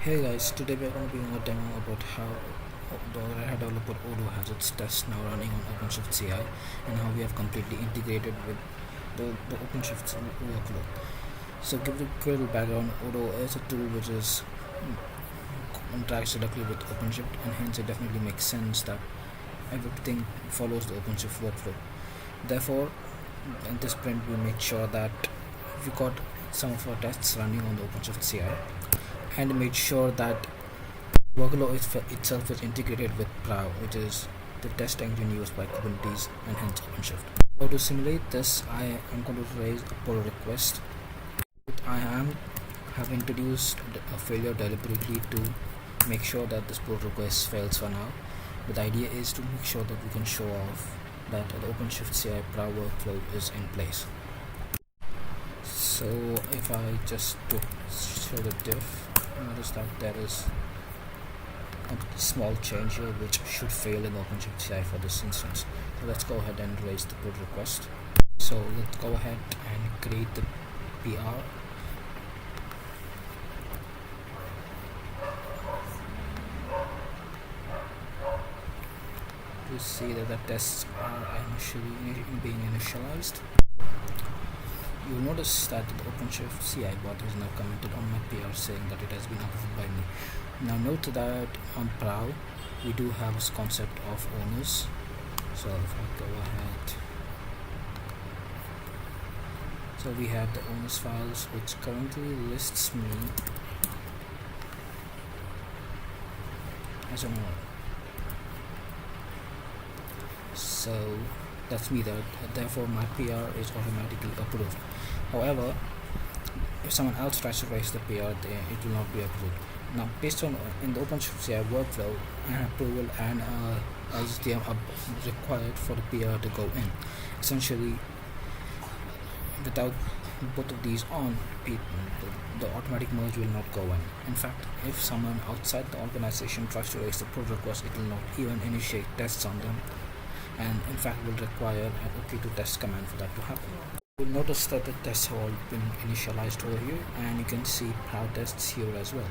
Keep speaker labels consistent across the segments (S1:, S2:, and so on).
S1: Hey guys, today we are going to be doing a demo about how the Red Hat developer Odoo has its tests now running on OpenShift CI and how we have completely integrated with the OpenShift workflow. So give the quick little background, Odoo is a tool which interacts directly with OpenShift, and hence it definitely makes sense that everything follows the OpenShift workflow. Therefore, in this sprint we make sure that we got some of our tests running on the OpenShift CI and made sure that workflow itself is integrated with Prow, which is the test engine used by Kubernetes and hence OpenShift. So to simulate this, I am going to raise a pull request. I have introduced a failure deliberately to make sure that this pull request fails for now. But the idea is to make sure that we can show off that the OpenShift CI Prow workflow is in place. So if I just show the diff, notice that there is a small change here which should fail in OpenShift CI for this instance. So let's go ahead and raise the pull request. So let's go ahead and create the PR. You see that the tests are initially being initialized. You'll notice that the OpenShift CI bot is now commented on my PR saying that it has been approved by me. Now note that on Prow we do have this concept of owners. So if I go ahead, so we have the owners files which currently lists me as an owner. So that's me there, therefore my PR is automatically approved. However, if someone else tries to raise the PR, it will not be approved. Now, based on in the OpenShift CI workflow, an approval and LSTM are required for the PR to go in. Essentially, without both of these on, the automatic merge will not go in. In fact, if someone outside the organization tries to raise the pull request, it will not even initiate tests on them, and in fact will require an OK to test command for that to happen. You'll notice that the tests have all been initialized over here, and you can see Prow tests here as well.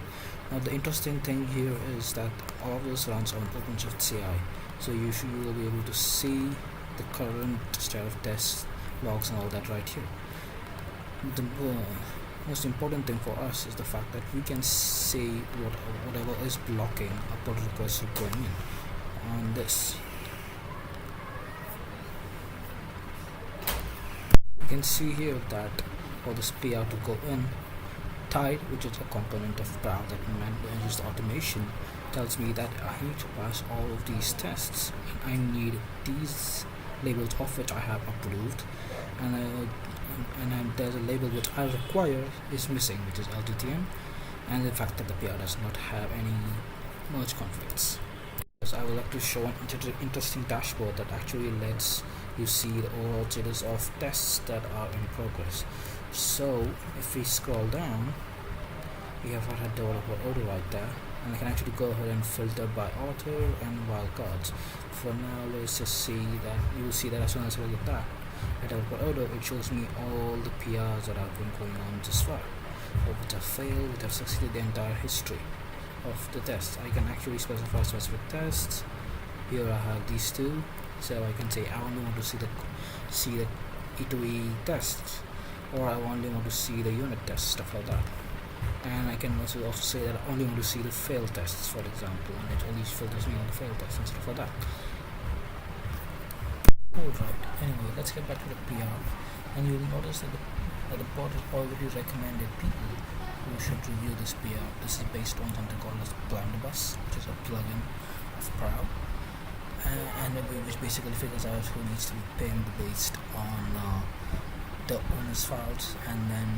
S1: Now the interesting thing here is that all of this runs on OpenShift CI, so you will be able to see the current state of tests, logs and all that right here. The most important thing for us is the fact that we can see whatever is blocking a pull request from going in on this. You can see here that for this PR to go in, Tide, which is a component of Prow that manages the automation, tells me that I need to pass all of these tests and I need these labels of which I have approved, and there's a label which I require is missing, which is LTTM, and the fact that the PR does not have any merge conflicts. So I would like to show an interesting dashboard that actually lets you see the overall status of tests that are in progress. So if we scroll down, we have our developer Odoo right there, and I can actually go ahead and filter by author and wildcards. For now, let's just see that you will see that as soon as I look at that, at developer Odoo, it shows me all the PRs that have been going on this far, or which have failed, which have succeeded, the entire history of the tests. I can actually specify specific tests. Here I have these two, so I can say I only want to see the E2E tests, or I only want to see the unit tests, stuff like that. And I can also say that I only want to see the fail tests, for example, and it only filters me on the fail tests and stuff like that. Alright, anyway, let's get back to the PR, and you'll notice that the bot has already recommended people who should review this PR. This is based on something called as Blunderbuss, which is a plugin of Prow, and which basically figures out who needs to be pinged based on the owners files, and then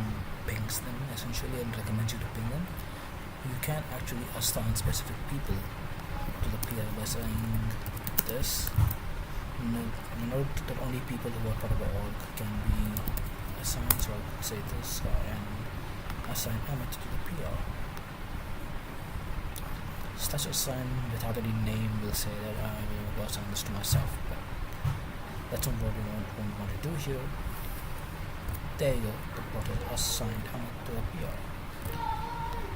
S1: pings them essentially and recommends you to ping them. You can actually assign specific people to the PR by saying this. Note that only people who are part of the org can be assigned, so I could say this guy and assign Emmett to the PR. Such assign without any name will say that I will assign this to myself, but that's not what we want to do here. There you go, the bot is assigned Emmett to the PR.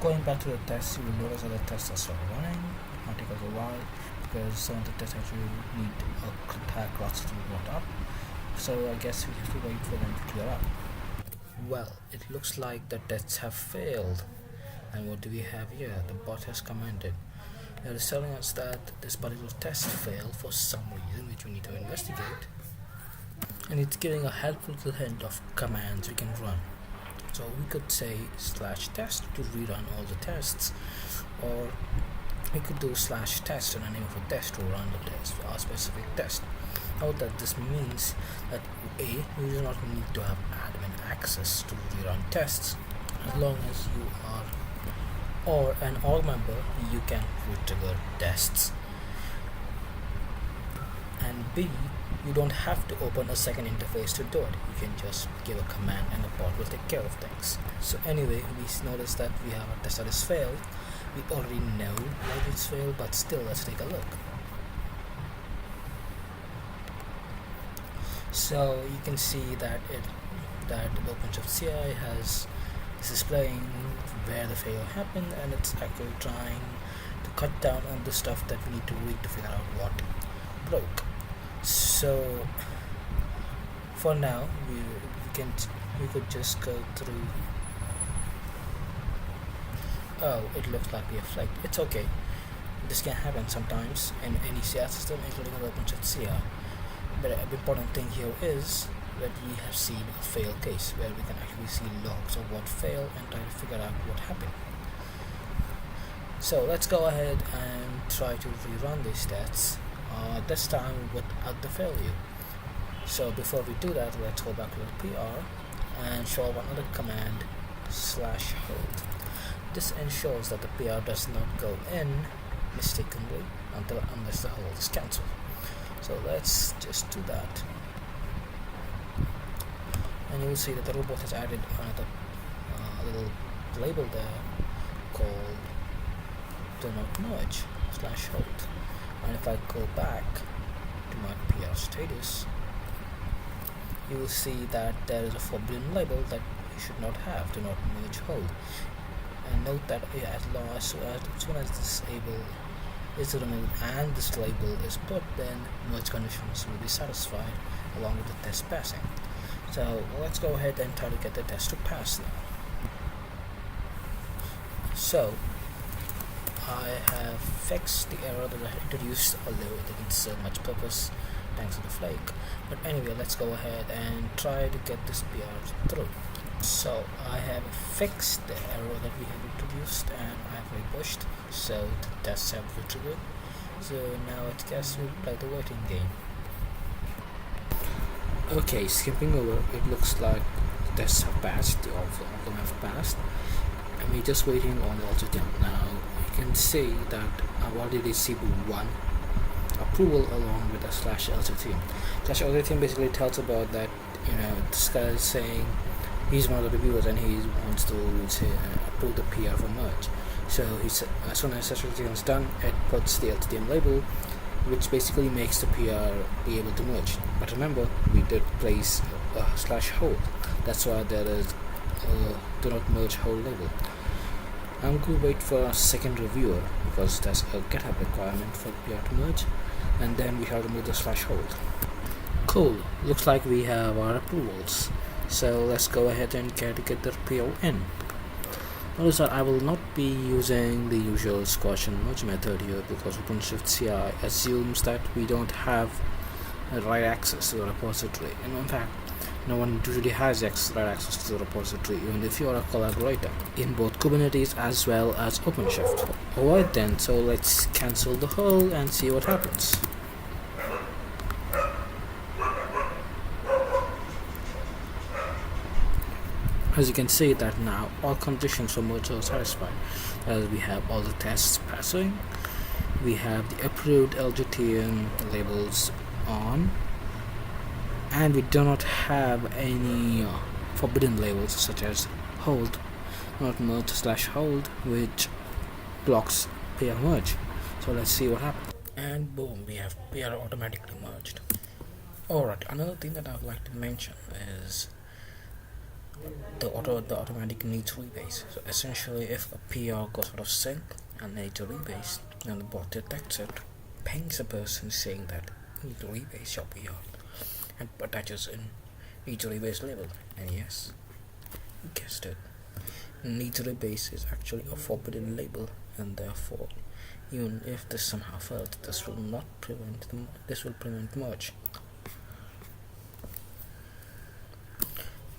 S1: Going back to the tests, you will notice that the tests are still running. It might take us a while because some of the tests actually need a entire class to be brought up. So I guess we have to wait for them to clear up. Well, it looks like the tests have failed. And what do we have here? The bot has commented. It is telling us that this particular test failed for some reason which we need to investigate. And it's giving a helpful little hint of commands we can run. So we could say /test to rerun all the tests, or we could do /test and the name of a test to run the test, a specific test. Note that this means that A, you do not need to have admin access to rerun tests. As long as you are or an org member, you can retrigger tests. And B, you don't have to open a second interface to do it. You can just give a command and the bot will take care of things. So anyway, we notice that we have a test that has failed. We already know why it's failed, but still, let's take a look. So you can see that OpenShift CI is displaying where the failure happened, and it's actually trying to cut down on the stuff that we need to read to figure out what broke. So for now, we could just go through. Oh, it looks like we have flagged. It's okay. This can happen sometimes in any CI system, including an OpenShift CI. But an important thing here is that we have seen a fail case where we can actually see logs of what failed and try to figure out what happened. So let's go ahead and try to rerun these tests, this time without the failure. So before we do that, let's go back to the PR and show another command /hold. This ensures that the PR does not go in mistakenly unless the hold is cancelled. So let's just do that. And you will see that the robot has added another little label there called do not merge /hold. And if I go back to my PR status, you will see that there is a forbidden label that you should not have, do not merge hold. And note that as soon as this label is removed and this label is put, then merge conditions will be satisfied along with the test passing. So let's go ahead and try to get the test to pass now. So I have fixed the error that I introduced, although it didn't serve much purpose thanks to the flake. But anyway, let's go ahead and try to get this PR through. So I have fixed the error that we have introduced and I have repushed, so the tests have retriggered. So now I guess we'll play the waiting game. Okay, skipping over, it looks like the tests have passed, all of them have passed, and we're just waiting on the alter team. Now you can see that I've already received one approval along with a /alter team. /alter team basically tells about that, this guy is saying he's one of the reviewers and he wants to approve the PR for merge. So as soon as /alter is done, it puts the LTTM label, which basically makes the PR be able to merge. But remember, we did place a /hold. That's why there is a do not merge hold label. I'm going to wait for a second reviewer because there's a GitHub requirement for PR to merge, and then we have to remove the /hold. Cool, looks like we have our approvals. So let's go ahead and try to get the PO in. Notice that I will not be using the usual squash and merge method here because OpenShift CI assumes that we don't have right access to the repository. And in fact, no one usually has right access to the repository, even if you are a collaborator in both Kubernetes as well as OpenShift. Alright then, so let's cancel the hold and see what happens. As you can see that now all conditions for merge are satisfied, as we have all the tests passing, we have the approved LGTM labels on, and we do not have any forbidden labels such as hold, not merge /hold, which blocks PR merge. So let's see what happens. And boom, we have PR automatically merged. Alright, another thing that I would like to mention is the automatic needs rebase. So essentially, if a PR goes out of sync and needs a rebase, then the bot detects it, pings a person saying that you need to rebase your PR, and attaches in needs rebase label. And yes, you guessed it, needs rebase is actually a forbidden label, and therefore, even if this somehow fails, this will prevent merge.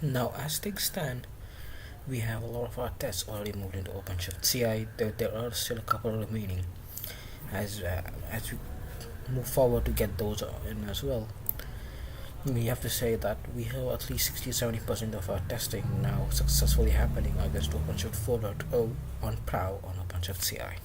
S1: Now, as things stand, we have a lot of our tests already moved into OpenShift CI. There are still a couple remaining. As we move forward to get those in as well, we have to say that we have at least 60-70% of our testing now successfully happening against OpenShift 4.0 on Prow on OpenShift CI.